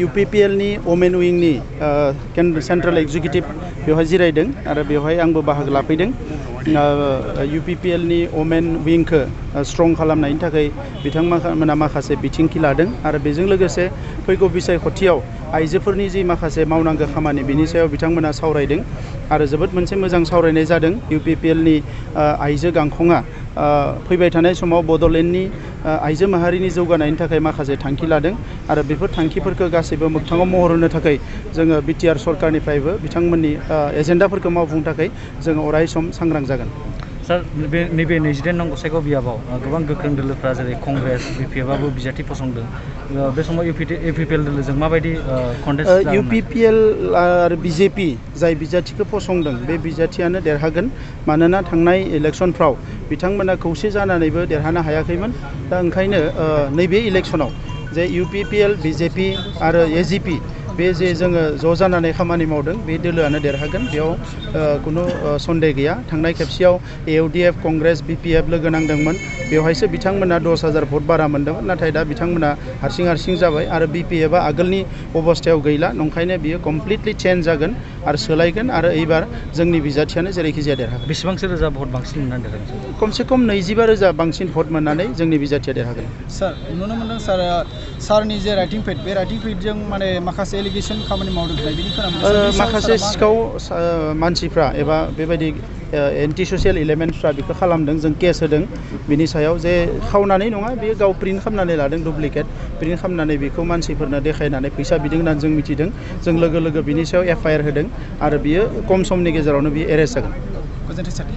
UPPL नि women विंगनि central executive बेवहाय जिरायदों आरो बेवहाय आंबो बाहागो लाफैदों। UPPL नि वमेन विंगखौ स्ट्रं खालामनायनि थाखाय बिथांमोना माखासे बिथिंखि लादों आरो बेजों लोगोसे फैगौ बिसायख'थियाव आइजोफोरनि जि माखासे मावनांगौ खामानि बिनि सायाव बिथांमोना सावरायदों आरो जोबोद मोनसे मोजां सावरायनाय जादों। UPPL नि आइजो गांखंआ फैबाय थानाय समाव बड'लेण्डनि आइजो माहारिनि जौगानायनि थाखाय माखासे थांखि लादों आरो बेफोर थांखिफोरखौ गासैबो मोगथाङाव महर होनो थाखाय जोङो BTR सरकारनिफ्रायबो बिथांमोननि एजेन्डाफोरखौ मावफुंनो थाखाय जोङो अराय सम सांग्रां जागोन। सार नैबे 28 नं गसाइगाव बियाबाव गोबां गोख्रों दोलोफ्रा जेरै कंग्रेस BPFआबो बिजाथि फसंदों। बे समाव UPPL दोलोजों माबायदि कन्टेस्ट UPPL आरो BJP जाय बिजाथिखौ फसंदों बे बिजाथियानो देरहागोन। मानोना थांनाय इलेक्शनफ्राव बिथांमोना खौसे जानानैबो देरहानो हायाखैमोन। दा ओंखायनो नैबे इलेक्शनाव जे UPPL BJP आरो AGP बे जे जोङो ज' जानानै खामानि मावदों बे दोलोआनो देरहागोन। बेयाव खुनु सन्देह गैया। थांनाय खेबसेयाव AUDF कंग्रेस BPF लोगो नांदोंमोन। बेवहायसो बिथांमोना 10,000 भट बारा मोनदोंमोन। नाथाय दा बिथांमोना हारसिं जाबाय आरो BPFआ आगोलनि अबस्थायाव गैला। नंखायनो बियो कमप्लिटलि चेन्ज जागोन आरो सोलायगोन आरो एबार जोंनि बिजाथियानो जेरैखि जाया देरहागोन। बेसेबांसो रोजा भट बांसिन मोननानै देरहागोन? खमसे खम 25,000 बांसिन भट मोननानै जोंनि बिजाथिया देरहागोन। सार नुनो मोनदों सारनि जे राइटिं पेड बे राइटिं पेडजों माने माखासे एलिगेसन खामानि मावदों होननाय बिनि खोनानो माखासे सिखाव मानसिफ्रा एबा बेबायदि एन्टि ससियेल एलिमेन्टफ्रा बेखौ खालामदों। जों केस होदों बिनि सायाव जे खावनानै नङा बेयो गाव प्रिन्ट खालामनानै लादों डुप्लिकेट प्रिन्ट खालामनानै बेखौ मानसिफोरनो देखायनानै फैसा बिदों होननानै जों मिथिदों। जों लोगो बिनि सायाव FIR होदों आरो बियो खम समनि गेजेरावनो बियो एरेस्ट जागोन। गोजोन्थों सार।